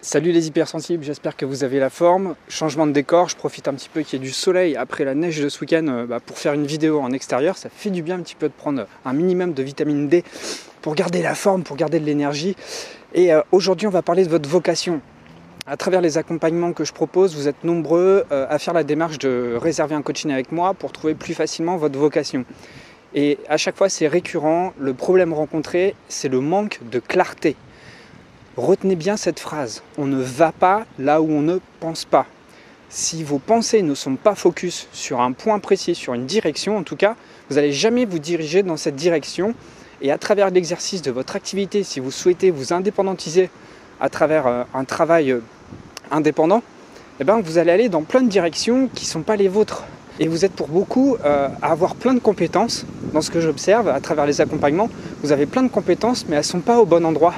Salut les hypersensibles, j'espère que vous avez la forme. Changement de décor, je profite un petit peu qu'il y ait du soleil après la neige de ce week-end pour faire une vidéo en extérieur. Ça fait du bien un petit peu de prendre un minimum de vitamine D pour garder la forme, pour garder de l'énergie. Et aujourd'hui on va parler de votre vocation. À travers les accompagnements que je propose, vous êtes nombreux à faire la démarche de réserver un coaching avec moi pour trouver plus facilement votre vocation. Et à chaque fois c'est récurrent, le problème rencontré c'est le manque de clarté. Retenez bien cette phrase, on ne va pas là où on ne pense pas. Si vos pensées ne sont pas focus sur un point précis, sur une direction en tout cas, vous n'allez jamais vous diriger dans cette direction. Et à travers l'exercice de votre activité, si vous souhaitez vous indépendantiser à travers un travail indépendant, vous allez aller dans plein de directions qui ne sont pas les vôtres. Et vous êtes pour beaucoup à avoir plein de compétences. Dans ce que j'observe à travers les accompagnements, vous avez plein de compétences mais elles ne sont pas au bon endroit.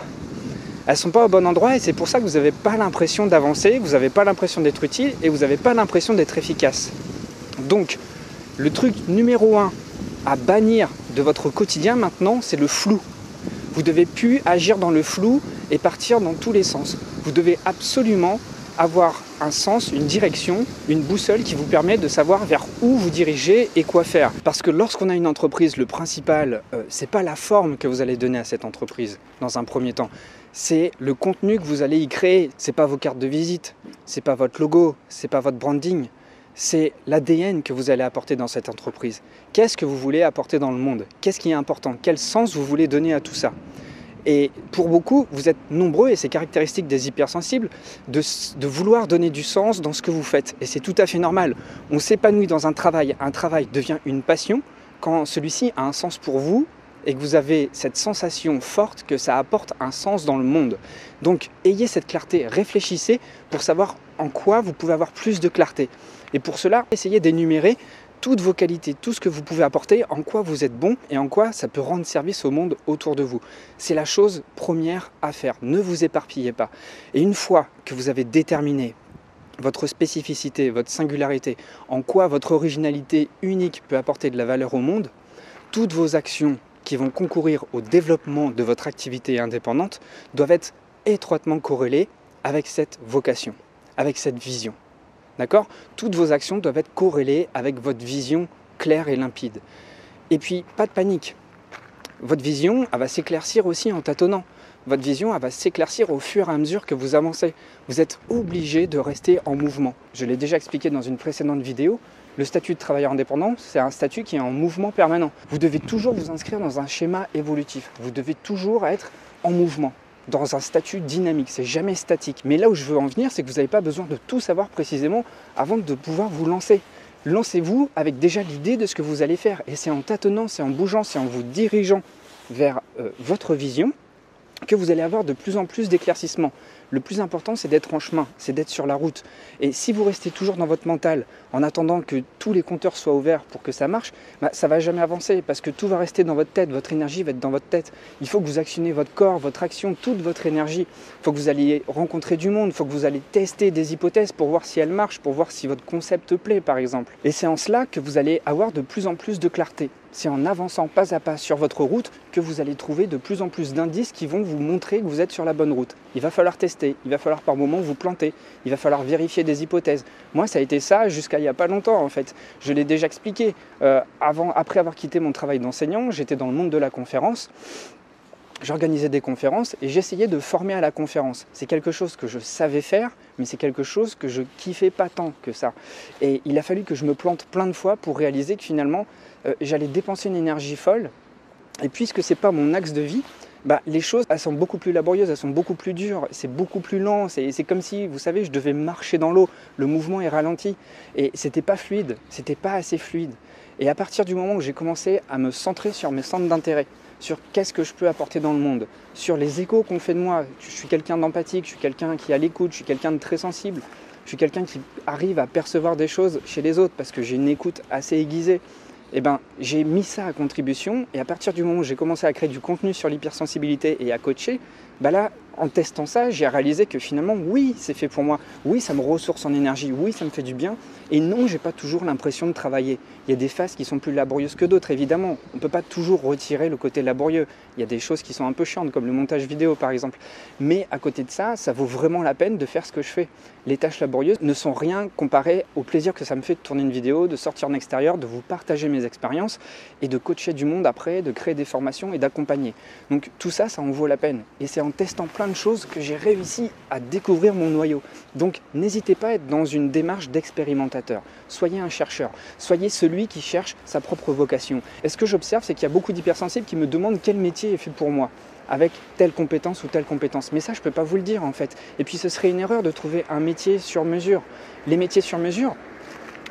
Elles ne sont pas au bon endroit et c'est pour ça que vous n'avez pas l'impression d'avancer, vous n'avez pas l'impression d'être utile et vous n'avez pas l'impression d'être efficace. Donc, le truc numéro 1 à bannir de votre quotidien maintenant, c'est le flou. Vous ne devez plus agir dans le flou et partir dans tous les sens. Vous devez absolument avoir un sens, une direction, une boussole qui vous permet de savoir vers où vous dirigez et quoi faire. Parce que lorsqu'on a une entreprise, le principal, c'est pas la forme que vous allez donner à cette entreprise dans un premier temps. C'est le contenu que vous allez y créer. C'est pas vos cartes de visite, c'est pas votre logo, c'est pas votre branding. C'est l'ADN que vous allez apporter dans cette entreprise. Qu'est-ce que vous voulez apporter dans le monde? Qu'est-ce qui est important? Quel sens vous voulez donner à tout ça? Et pour beaucoup, vous êtes nombreux, et c'est caractéristique des hypersensibles, de vouloir donner du sens dans ce que vous faites. Et c'est tout à fait normal. On s'épanouit dans un travail devient une passion quand celui-ci a un sens pour vous et que vous avez cette sensation forte que ça apporte un sens dans le monde. Donc ayez cette clarté, réfléchissez pour savoir en quoi vous pouvez avoir plus de clarté. Et pour cela, essayez d'énumérer toutes vos qualités, tout ce que vous pouvez apporter, en quoi vous êtes bon et en quoi ça peut rendre service au monde autour de vous. C'est la chose première à faire, ne vous éparpillez pas. Et une fois que vous avez déterminé votre spécificité, votre singularité, en quoi votre originalité unique peut apporter de la valeur au monde, toutes vos actions qui vont concourir au développement de votre activité indépendante doivent être étroitement corrélées avec cette vocation, avec cette vision. D'accord? Toutes vos actions doivent être corrélées avec votre vision claire et limpide. Et puis, pas de panique. Votre vision, elle va s'éclaircir aussi en tâtonnant. Votre vision, elle va s'éclaircir au fur et à mesure que vous avancez. Vous êtes obligé de rester en mouvement. Je l'ai déjà expliqué dans une précédente vidéo. Le statut de travailleur indépendant, c'est un statut qui est en mouvement permanent. Vous devez toujours vous inscrire dans un schéma évolutif. Vous devez toujours être en mouvement, dans un statut dynamique. C'est jamais statique. Mais là où je veux en venir, c'est que vous n'avez pas besoin de tout savoir précisément avant de pouvoir vous lancer. Lancez-vous avec déjà l'idée de ce que vous allez faire. Et c'est en tâtonnant, c'est en bougeant, c'est en vous dirigeant vers votre vision que vous allez avoir de plus en plus d'éclaircissements. Le plus important, c'est d'être en chemin, c'est d'être sur la route. Et si vous restez toujours dans votre mental, en attendant que tous les compteurs soient ouverts pour que ça marche, ça ne va jamais avancer, parce que tout va rester dans votre tête, votre énergie va être dans votre tête. Il faut que vous actionnez votre corps, votre action, toute votre énergie. Il faut que vous alliez rencontrer du monde, il faut que vous alliez tester des hypothèses pour voir si elles marchent, pour voir si votre concept plaît, par exemple. Et c'est en cela que vous allez avoir de plus en plus de clarté. C'est en avançant pas à pas sur votre route que vous allez trouver de plus en plus d'indices qui vont vous montrer que vous êtes sur la bonne route. Il va falloir tester, il va falloir par moments vous planter, il va falloir vérifier des hypothèses. Moi, ça a été ça jusqu'à il n'y a pas longtemps en fait. Je l'ai déjà expliqué. Après avoir quitté mon travail d'enseignant, j'étais dans le monde de la conférence. J'organisais des conférences et j'essayais de former à la conférence. C'est quelque chose que je savais faire, mais c'est quelque chose que je kiffais pas tant que ça. Et il a fallu que je me plante plein de fois pour réaliser que finalement, j'allais dépenser une énergie folle. Et puisque c'est pas mon axe de vie, les choses elles sont beaucoup plus laborieuses, elles sont beaucoup plus dures, c'est beaucoup plus lent. C'est comme si, vous savez, je devais marcher dans l'eau. Le mouvement est ralenti et c'était pas fluide, c'était pas assez fluide. Et à partir du moment où j'ai commencé à me centrer sur mes centres d'intérêt, sur qu'est-ce que je peux apporter dans le monde, sur les échos qu'on fait de moi. Je suis quelqu'un d'empathique, je suis quelqu'un qui est à l'écoute, je suis quelqu'un de très sensible, je suis quelqu'un qui arrive à percevoir des choses chez les autres parce que j'ai une écoute assez aiguisée. J'ai mis ça à contribution et à partir du moment où j'ai commencé à créer du contenu sur l'hypersensibilité et à coacher, là, En testant ça, j'ai réalisé que finalement, oui, c'est fait pour moi. Oui, ça me ressource en énergie. Oui, ça me fait du bien. Et non, j'ai pas toujours l'impression de travailler. Il y a des phases qui sont plus laborieuses que d'autres, évidemment. On ne peut pas toujours retirer le côté laborieux. Il y a des choses qui sont un peu chiantes, comme le montage vidéo, par exemple. Mais à côté de ça, ça vaut vraiment la peine de faire ce que je fais. Les tâches laborieuses ne sont rien comparées au plaisir que ça me fait de tourner une vidéo, de sortir en extérieur, de vous partager mes expériences et de coacher du monde après, de créer des formations et d'accompagner. Donc tout ça, ça en vaut la peine. Et c'est en testant plein de choses que j'ai réussi à découvrir mon noyau. Donc n'hésitez pas à être dans une démarche d'expérimentateur. Soyez un chercheur. Soyez celui qui cherche sa propre vocation. Et ce que j'observe, c'est qu'il y a beaucoup d'hypersensibles qui me demandent quel métier est fait pour moi, avec telle compétence ou telle compétence. Mais ça, je ne peux pas vous le dire en fait. Et puis ce serait une erreur de trouver un métier sur mesure. Les métiers sur mesure,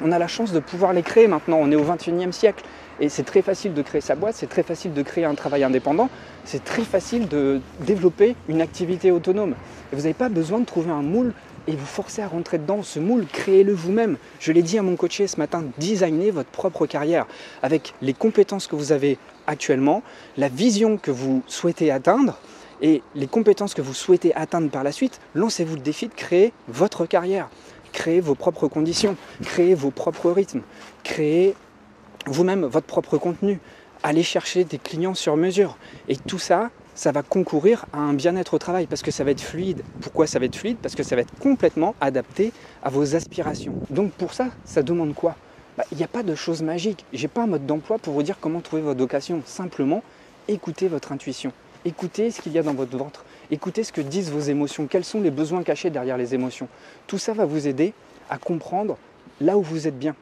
on a la chance de pouvoir les créer maintenant. On est au XXIe siècle. Et c'est très facile de créer sa boîte, c'est très facile de créer un travail indépendant, c'est très facile de développer une activité autonome. Et vous n'avez pas besoin de trouver un moule et vous forcer à rentrer dedans. Ce moule, créez-le vous-même. Je l'ai dit à mon coaché ce matin, designez votre propre carrière avec les compétences que vous avez actuellement, la vision que vous souhaitez atteindre et les compétences que vous souhaitez atteindre par la suite. Lancez-vous le défi de créer votre carrière, créez vos propres conditions, créez vos propres rythmes, créez vous-même votre propre contenu, allez chercher des clients sur mesure. Et tout ça, ça va concourir à un bien-être au travail parce que ça va être fluide. Pourquoi ça va être fluide? Parce que ça va être complètement adapté à vos aspirations. Donc pour ça, ça demande quoi? Il n'y a pas de chose magique. Je n'ai pas un mode d'emploi pour vous dire comment trouver votre vocation. Simplement, écoutez votre intuition. Écoutez ce qu'il y a dans votre ventre. Écoutez ce que disent vos émotions. Quels sont les besoins cachés derrière les émotions? Tout ça va vous aider à comprendre là où vous êtes bien.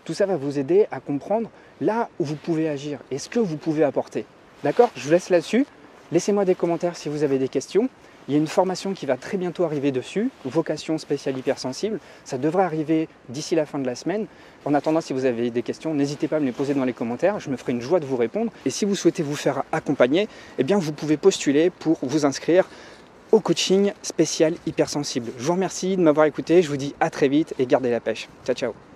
Tout ça va vous aider à comprendre là où vous pouvez agir et ce que vous pouvez apporter. D'accord? Je vous laisse là-dessus. Laissez-moi des commentaires si vous avez des questions. Il y a une formation qui va très bientôt arriver dessus, vocation spéciale hypersensible. Ça devrait arriver d'ici la fin de la semaine. En attendant, si vous avez des questions, n'hésitez pas à me les poser dans les commentaires. Je me ferai une joie de vous répondre. Et si vous souhaitez vous faire accompagner, eh bien vous pouvez postuler pour vous inscrire au coaching spécial hypersensible. Je vous remercie de m'avoir écouté. Je vous dis à très vite et gardez la pêche. Ciao, ciao.